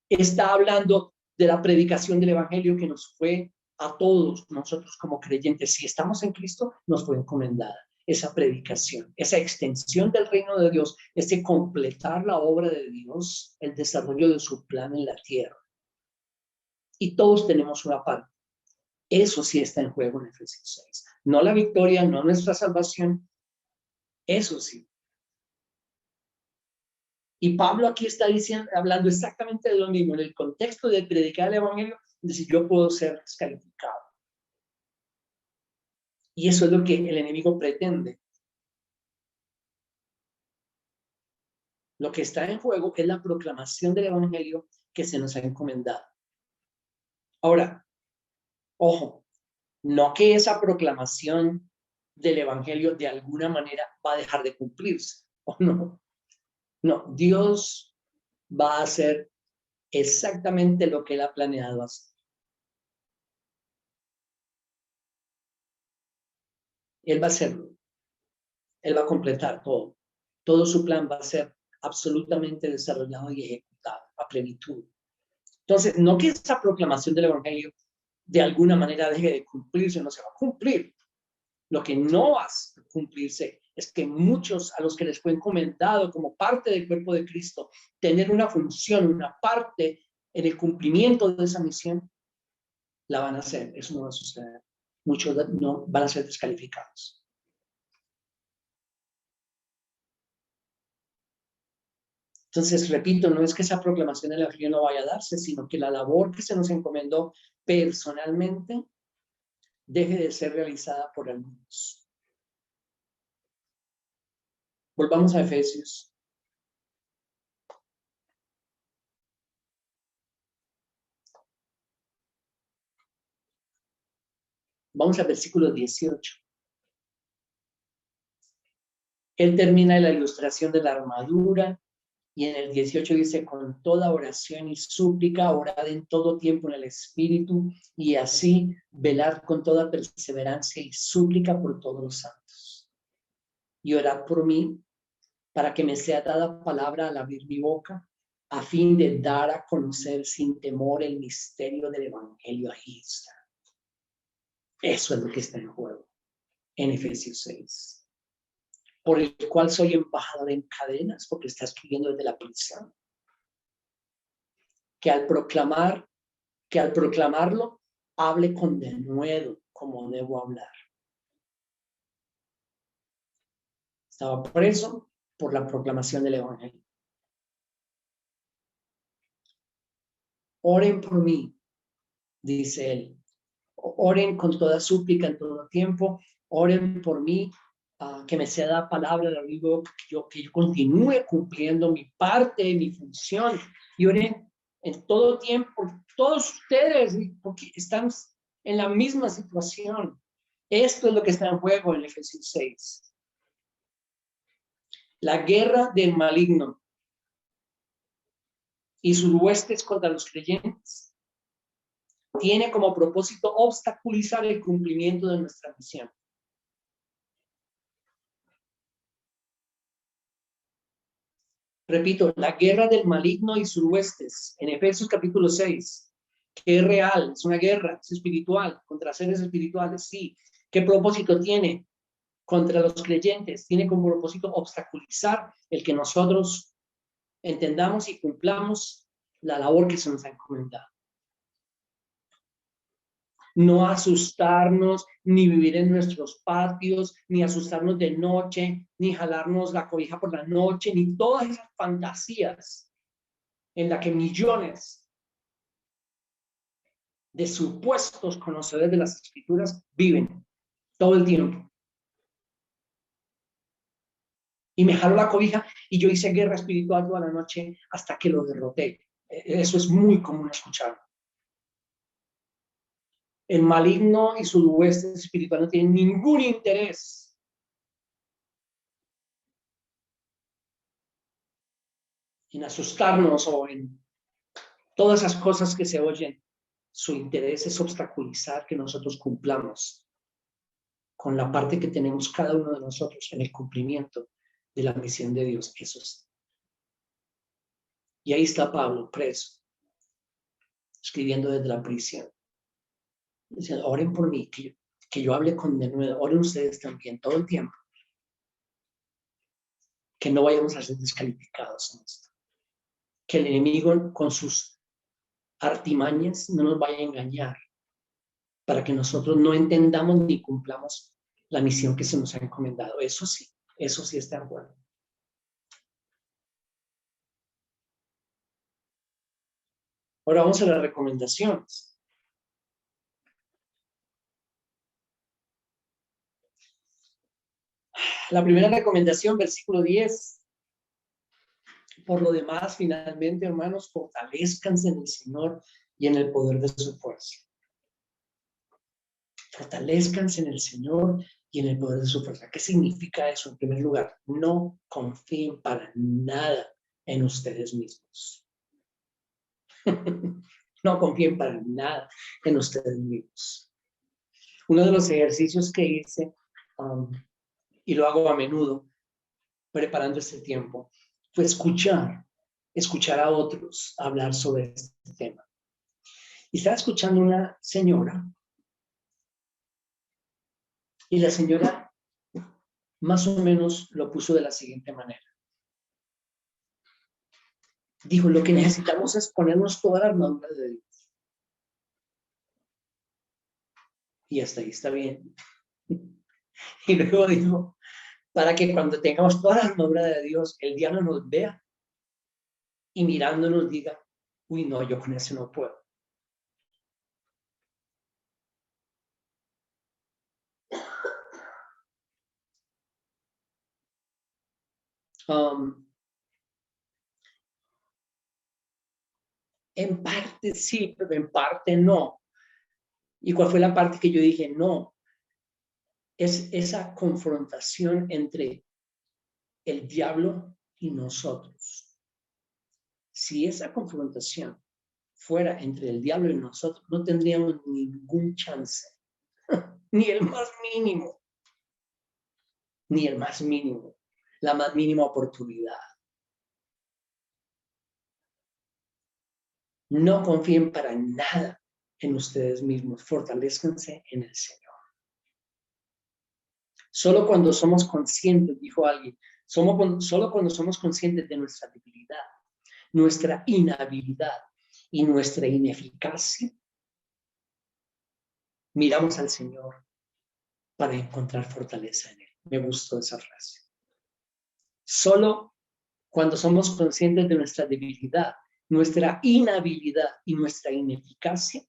A: Está hablando de la predicación del evangelio que nos fue a todos nosotros como creyentes. Si estamos en Cristo, nos fue encomendada esa predicación, esa extensión del reino de Dios, ese completar la obra de Dios, el desarrollo de su plan en la tierra. Y todos tenemos una parte. Eso sí está en juego en Efesios 6. No la victoria, no nuestra salvación. Eso sí. Y Pablo aquí está diciendo, hablando exactamente de lo mismo, en el contexto de predicar el evangelio, decir, yo puedo ser descalificado. Y eso es lo que el enemigo pretende. Lo que está en juego es la proclamación del evangelio que se nos ha encomendado. Ahora, ojo, no que esa proclamación del evangelio de alguna manera va a dejar de cumplirse, ¿o no? No, Dios va a hacer exactamente lo que él ha planeado hacer. Él va a hacerlo. Él va a completar todo. Todo su plan va a ser absolutamente desarrollado y ejecutado a plenitud. Entonces, no que esa proclamación del evangelio de alguna manera deje de cumplirse, no se va a cumplir. Lo que no va a cumplirse es que muchos a los que les fue encomendado como parte del cuerpo de Cristo, tener una función, una parte en el cumplimiento de esa misión, la van a hacer. Eso no va a suceder. Muchos no van a ser descalificados. Entonces, repito, no es que esa proclamación del evangelio no vaya a darse, sino que la labor que se nos encomendó personalmente deje de ser realizada por algunos. Volvamos a Efesios. Vamos al versículo 18. Él termina la ilustración de la armadura y en el 18 dice, con toda oración y súplica, orad en todo tiempo en el Espíritu y así velar con toda perseverancia y súplica por todos los santos. Y orad por mí para que me sea dada palabra al abrir mi boca, a fin de dar a conocer sin temor el misterio del Evangelio. Ahí está. Eso es lo que está en juego en Efesios 6. Por el cual soy embajador en cadenas, porque está escribiendo desde la prisión. Que al proclamarlo, hable con denuedo como debo hablar. Estaba preso por la proclamación del Evangelio. Oren por mí, dice él. Oren con toda súplica en todo tiempo. Oren por mí, que me sea dada palabra del amigo, que yo continúe cumpliendo mi parte, mi función. Y oren en todo tiempo, todos ustedes, porque están en la misma situación. Esto es lo que está en juego en Efesios 6. La guerra del maligno y sus huestes contra los creyentes tiene como propósito obstaculizar el cumplimiento de nuestra misión. Repito, la guerra del maligno y sus huestes, en Efesios capítulo 6, que es real, es una guerra, es espiritual, contra seres espirituales, sí. ¿Qué propósito tiene? Contra los creyentes, tiene como propósito obstaculizar el que nosotros entendamos y cumplamos la labor que se nos ha encomendado. No asustarnos, ni vivir en nuestros patios, ni asustarnos de noche, ni jalarnos la cobija por la noche, ni todas esas fantasías en las que millones de supuestos conocedores de las escrituras viven todo el tiempo. Y me jaló la cobija y yo hice guerra espiritual toda la noche hasta que lo derroté. Eso es muy común escuchar. El maligno y su hueste espiritual no tienen ningún interés en asustarnos o en todas esas cosas que se oyen. Su interés es obstaculizar que nosotros cumplamos con la parte que tenemos cada uno de nosotros en el cumplimiento de la misión de Dios. Eso es. Y ahí está Pablo, preso, escribiendo desde la prisión. Dicen, oren por mí, que yo hable con de nuevo. Oren ustedes también, todo el tiempo. Que no vayamos a ser descalificados en esto. Que el enemigo con sus artimañas no nos vaya a engañar para que nosotros no entendamos ni cumplamos la misión que se nos ha encomendado. Eso sí está de acuerdo. Ahora vamos a las recomendaciones. La primera recomendación, versículo 10. Por lo demás, finalmente, hermanos, fortalezcanse en el Señor y en el poder de su fuerza. Fortalezcanse en el Señor y en el poder de su fuerza. ¿Qué significa eso? En primer lugar, no confíen para nada en ustedes mismos. No confíen para nada en ustedes mismos. Uno de los ejercicios que hice, y lo hago a menudo, preparando este tiempo, fue escuchar a otros hablar sobre este tema. Y estaba escuchando una señora, y la señora más o menos lo puso de la siguiente manera. Dijo, lo que necesitamos es ponernos toda la armadura de Dios. Y hasta ahí está bien. Y luego dijo, para que cuando tengamos toda la armadura de Dios, el diablo nos vea y mirándonos diga, uy, no, yo con eso no puedo. En parte sí, pero en parte no. ¿Y cuál fue la parte que yo dije? No, es esa confrontación entre el diablo y nosotros. Si esa confrontación fuera entre el diablo y nosotros, no tendríamos ningún chance, ni el más mínimo, ni el más mínimo, la más mínima oportunidad. No confíen para nada en ustedes mismos, fortalezcanse en el Señor. Solo cuando somos conscientes, dijo alguien, solo cuando somos conscientes de nuestra debilidad, nuestra inhabilidad y nuestra ineficacia, miramos al Señor para encontrar fortaleza en Él. Me gustó esa frase. Solo cuando somos conscientes de nuestra debilidad, nuestra inhabilidad y nuestra ineficacia,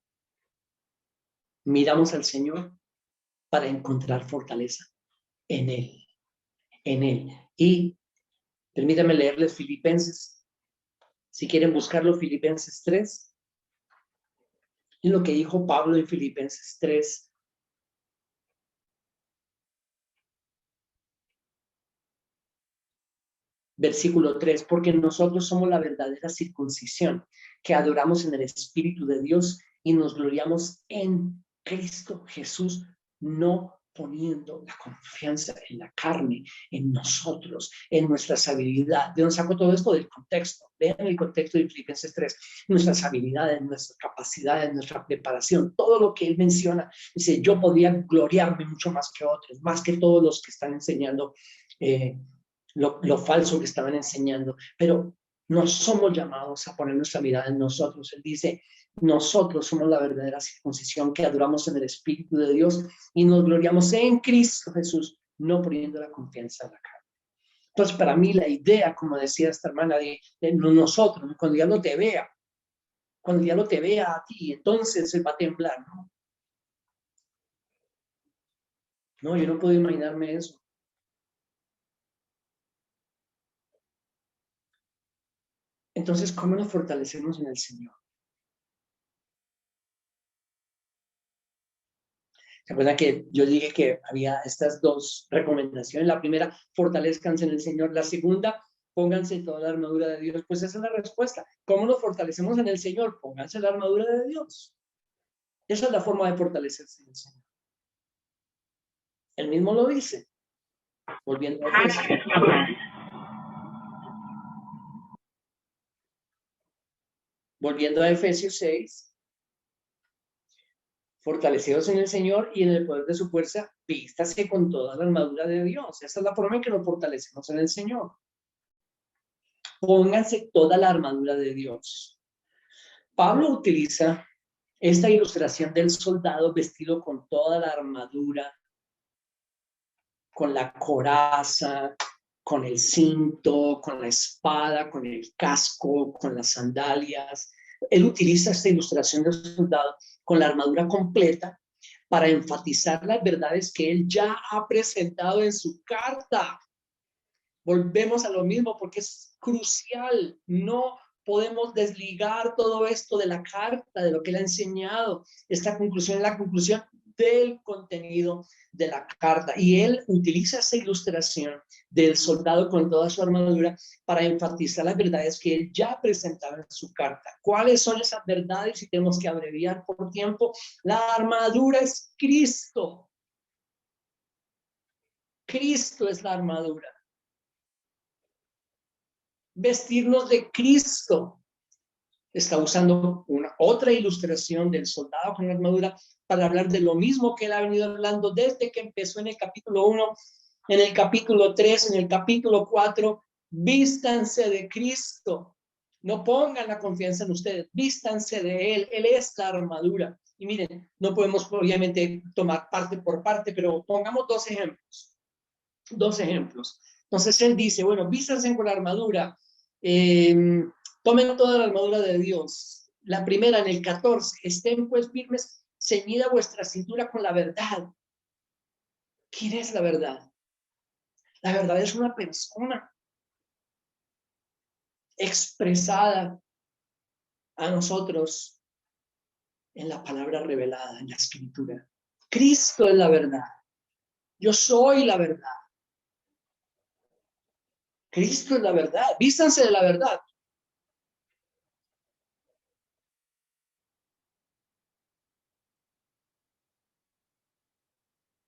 A: miramos al Señor para encontrar fortaleza en Él. En Él. Y permítanme leerles Filipenses. Si quieren buscarlo, Filipenses 3. Y lo que dijo Pablo en Filipenses 3. Versículo 3, porque nosotros somos la verdadera circuncisión, que adoramos en el Espíritu de Dios y nos gloriamos en Cristo Jesús, no poniendo la confianza en la carne, en nosotros, en nuestras habilidades. ¿De dónde saco todo esto? Del contexto. Vean el contexto de Filipenses 3. Nuestras habilidades, nuestras capacidades, nuestra preparación, todo lo que él menciona. Dice, yo podía gloriarme mucho más que otros, más que todos los que están enseñando lo falso que estaban enseñando. Pero no somos llamados a poner nuestra mirada en nosotros. Él dice, nosotros somos la verdadera circuncisión que adoramos en el Espíritu de Dios y nos gloriamos en Cristo Jesús, no poniendo la confianza en la carne. Entonces, para mí la idea, como decía esta hermana, de nosotros, cuando ya no te vea, cuando ya no te vea a ti, entonces él va a temblar, ¿no? No, yo no puedo imaginarme eso. Entonces, ¿cómo nos fortalecemos en el Señor? ¿Se acuerdan que yo dije que había estas dos recomendaciones? La primera, fortalezcanse en el Señor. La segunda, pónganse toda la armadura de Dios. Pues esa es la respuesta. ¿Cómo nos fortalecemos en el Señor? Pónganse la armadura de Dios. Esa es la forma de fortalecerse en el Señor. Él mismo lo dice. Volviendo a Efesios. Volviendo a Efesios 6. Fortalecidos en el Señor y en el poder de su fuerza, vístase con toda la armadura de Dios. Esa es la forma en que nos fortalecemos en el Señor. Pónganse toda la armadura de Dios. Pablo utiliza esta ilustración del soldado vestido con toda la armadura, con la coraza, con el cinto, con la espada, con el casco, con las sandalias. Él utiliza esta ilustración del soldado con la armadura completa para enfatizar las verdades que él ya ha presentado en su carta. Volvemos a lo mismo porque es crucial. No podemos desligar todo esto de la carta, de lo que él ha enseñado. Esta conclusión es la conclusión del contenido de la carta. Y él utiliza esa ilustración del soldado con toda su armadura para enfatizar las verdades que él ya presentaba en su carta. ¿Cuáles son esas verdades? Si tenemos que abreviar por tiempo, la armadura es Cristo. Cristo es la armadura. Vestirnos de Cristo. Está usando otra ilustración del soldado con la armadura para hablar de lo mismo que él ha venido hablando desde que empezó en el capítulo 1, en el capítulo 3, en el capítulo 4. Vístanse de Cristo. No pongan la confianza en ustedes, vístanse de Él. Él es la armadura. Y miren, no podemos obviamente tomar parte por parte, pero pongamos dos ejemplos. Dos ejemplos. Entonces él dice, bueno, vístanse con la armadura. Tomen toda la armadura de Dios. La primera en el 14, estén pues firmes, ceñida vuestra cintura con la verdad. ¿Quién es la verdad? La verdad es una persona expresada a nosotros en la palabra revelada, en la escritura. Cristo es la verdad. Yo soy la verdad. Cristo es la verdad. Vístanse de la verdad.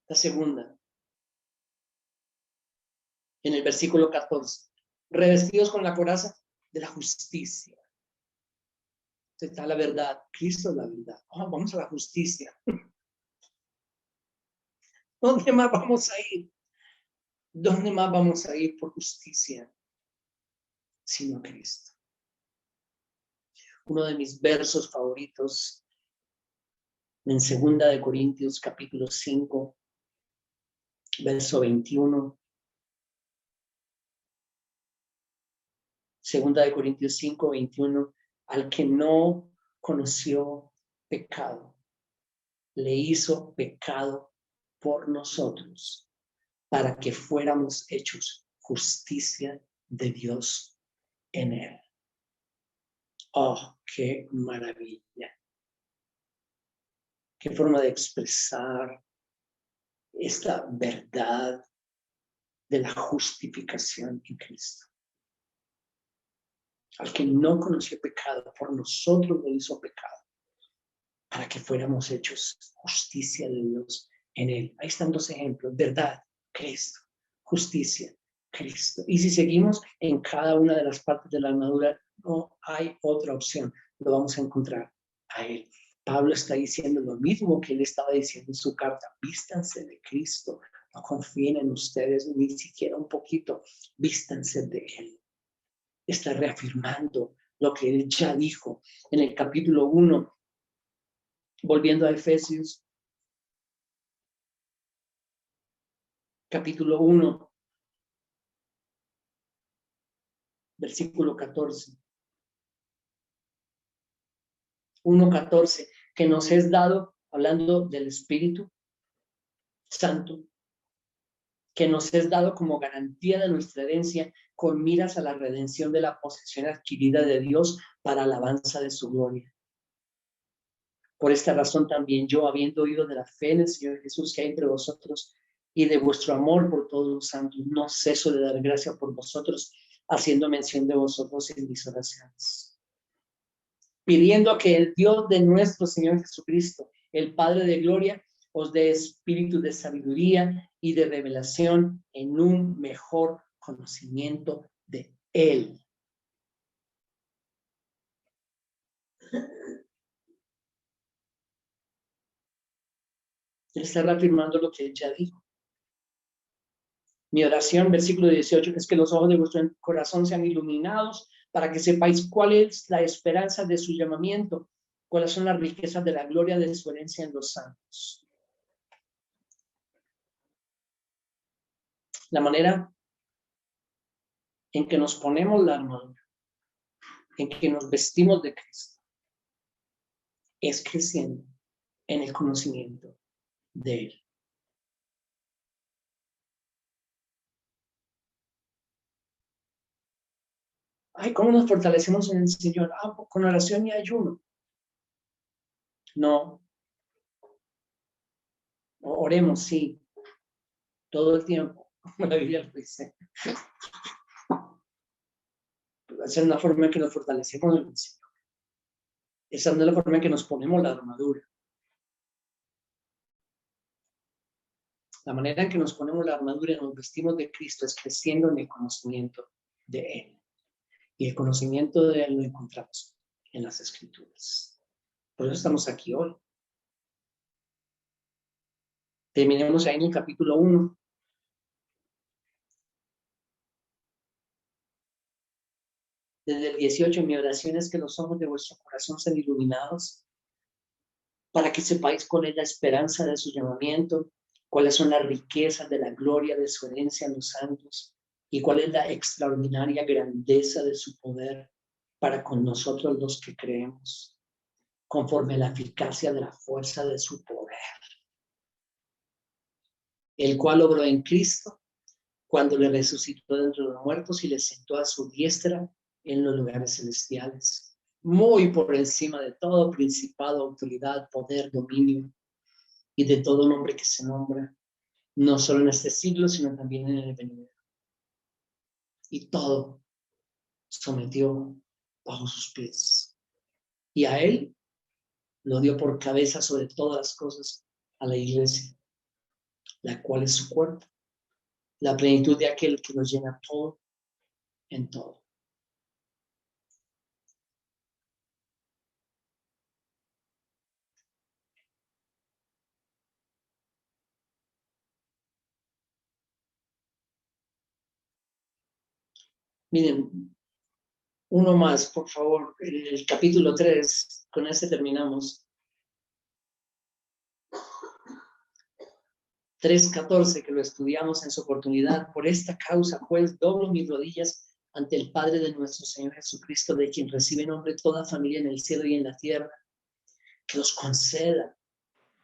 A: La segunda, en el versículo 14, revestidos con la coraza de la justicia. Está la verdad, Cristo es la verdad. Oh, vamos a la justicia. ¿Dónde más vamos a ir? ¿Dónde más vamos a ir por justicia? Sino a Cristo. Uno de mis versos favoritos en 2 Corintios capítulo 5, verso 21. 2 Corintios 5, 21. Al que no conoció pecado, le hizo pecado por nosotros, para que fuéramos hechos justicia de Dios en él. Oh, qué maravilla. Qué forma de expresar esta verdad de la justificación en Cristo. Al que no conoció pecado, por nosotros lo hizo pecado, para que fuéramos hechos justicia de Dios en Él. Ahí están dos ejemplos: verdad, Cristo; justicia, Cristo. Y si seguimos en cada una de las partes de la armadura, no hay otra opción. Lo vamos a encontrar a Él. Pablo está diciendo lo mismo que él estaba diciendo en su carta: vístanse de Cristo, no confíen en ustedes ni siquiera un poquito, vístanse de Él. Está reafirmando lo que él ya dijo en el capítulo 1, volviendo a Efesios, capítulo 1, versículo 14. 1:14, que nos es dado, hablando del Espíritu Santo, que nos es dado como garantía de nuestra herencia, con miras a la redención de la posesión adquirida de Dios para alabanza de su gloria. Por esta razón también yo, habiendo oído de la fe en el Señor Jesús que hay entre vosotros y de vuestro amor por todos los santos, no ceso de dar gracia por vosotros, haciendo mención de vosotros en mis oraciones, pidiendo que el Dios de nuestro Señor Jesucristo, el Padre de gloria, os dé espíritu de sabiduría y de revelación en un mejor conocimiento de Él. Él está reafirmando lo que él ya dijo. Mi oración, versículo 18, es que los ojos de vuestro corazón sean iluminados para que sepáis cuál es la esperanza de su llamamiento, cuáles son las riquezas de la gloria de su herencia en los santos. La manera en que nos ponemos la armadura, en que nos vestimos de Cristo, es creciendo en el conocimiento de Él. Ay, ¿cómo nos fortalecemos en el Señor? Con oración y ayuno. No. Oremos, sí, todo el tiempo, como la Biblia lo dice. Esa es la forma en que nos fortalecemos en el Señor. Esa es la forma en que nos ponemos la armadura. La manera en que nos ponemos la armadura y nos vestimos de Cristo es creciendo en el conocimiento de Él. Y el conocimiento de Él lo encontramos en las Escrituras. Por eso estamos aquí hoy. Terminemos ahí en el capítulo 1. Desde el 18, mi oración es que los ojos de vuestro corazón sean iluminados para que sepáis cuál es la esperanza de su llamamiento, cuáles son las riquezas de la gloria de su herencia en los santos y cuál es la extraordinaria grandeza de su poder para con nosotros los que creemos, conforme a la eficacia de la fuerza de su poder, el cual obró en Cristo cuando le resucitó de entre los muertos y le sentó a su diestra en los lugares celestiales, muy por encima de todo principado, autoridad, poder, dominio y de todo nombre que se nombra, no solo en este siglo, sino también en el venidero. Y todo sometió bajo sus pies. Y a él lo dio por cabeza sobre todas las cosas a la iglesia, la cual es su cuerpo, la plenitud de aquel que nos llena todo en todo. Miren, uno más, por favor, el capítulo 3, con este terminamos. 3:14, que lo estudiamos en su oportunidad. Por esta causa, pues, doblo mis rodillas ante el Padre de nuestro Señor Jesucristo, de quien recibe nombre toda familia en el cielo y en la tierra, que os conceda,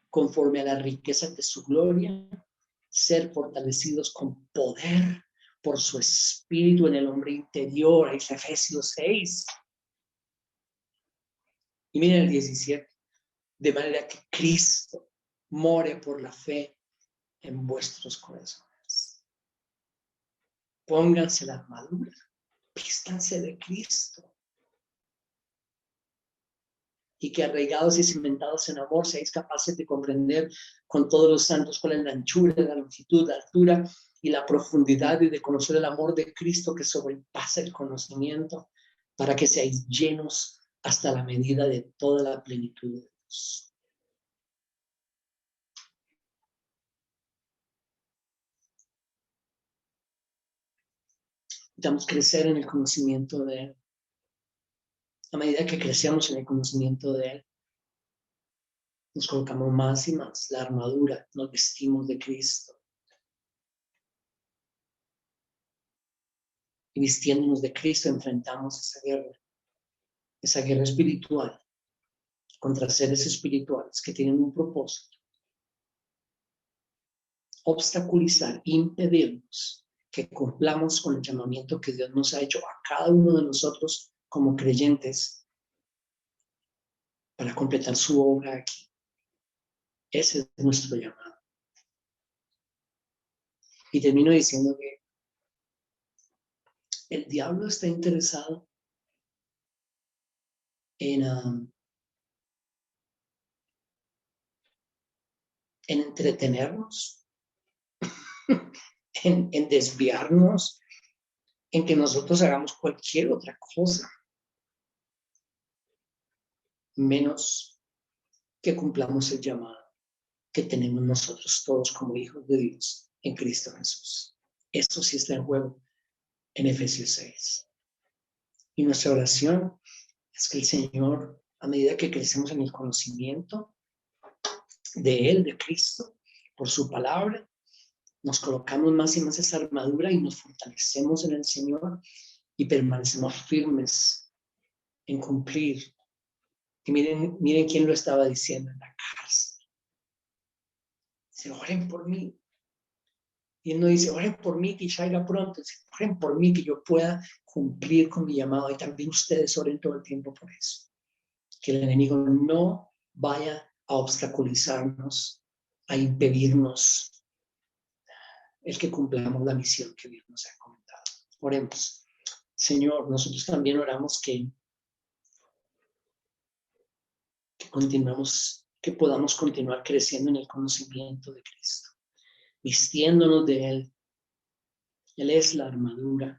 A: conforme a la riqueza de su gloria, ser fortalecidos con poder por su espíritu en el hombre interior. Es Efesios 6. Y miren el 17. De manera que Cristo more por la fe en vuestros corazones. Pónganse la armadura, vístanse de Cristo y que arraigados y cimentados en amor seáis capaces de comprender con todos los santos cuál es la anchura, la longitud, la altura y la profundidad, y de conocer el amor de Cristo que sobrepasa el conocimiento, para que seáis llenos hasta la medida de toda la plenitud de Dios. Necesitamos crecer en el conocimiento de Él. A medida que crecemos en el conocimiento de Él, nos colocamos más y más la armadura, nos vestimos de Cristo. Y vistiéndonos de Cristo enfrentamos esa guerra espiritual contra seres espirituales que tienen un propósito: obstaculizar, impedirnos que cumplamos con el llamamiento que Dios nos ha hecho a cada uno de nosotros como creyentes para completar su obra aquí. Ese es nuestro llamado. Y termino diciendo que el diablo está interesado en entretenernos, en desviarnos, en que nosotros hagamos cualquier otra cosa, menos que cumplamos el llamado que tenemos nosotros todos como hijos de Dios en Cristo Jesús. Esto sí está en juego en Efesios 6. Y nuestra oración es que el Señor, a medida que crecemos en el conocimiento de Él, de Cristo, por su palabra, nos colocamos más y más esa armadura y nos fortalecemos en el Señor y permanecemos firmes en cumplir. Y miren quién lo estaba diciendo en la cárcel. Dice, oren por mí. Y él no dice, oren por mí que salga pronto. Dice, oren por mí que yo pueda cumplir con mi llamado. Y también ustedes oren todo el tiempo por eso. Que el enemigo no vaya a obstaculizarnos, a impedirnos el que cumplamos la misión que Dios nos ha encomendado. Oremos. Señor, nosotros también oramos que podamos continuar creciendo en el conocimiento de Cristo, vistiéndonos de Él. Él es la armadura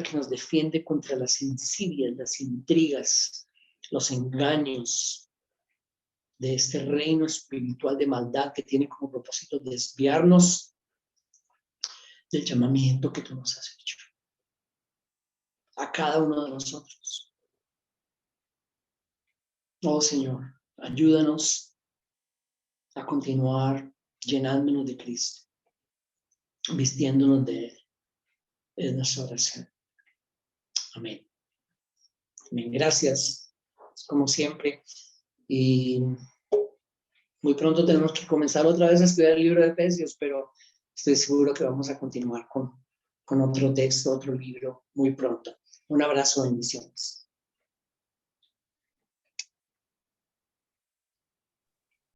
A: que nos defiende contra las insidias, las intrigas, los engaños de este reino espiritual de maldad que tiene como propósito desviarnos del llamamiento que tú nos has hecho a cada uno de nosotros. Oh Señor, ayúdanos a continuar llenándonos de Cristo, vistiéndonos de Él. Es nuestra oración. Amén. Amén. Gracias, como siempre. Y muy pronto tenemos que comenzar otra vez a estudiar el libro de Efesios, pero estoy seguro que vamos a continuar con otro texto, otro libro muy pronto. Un abrazo, bendiciones.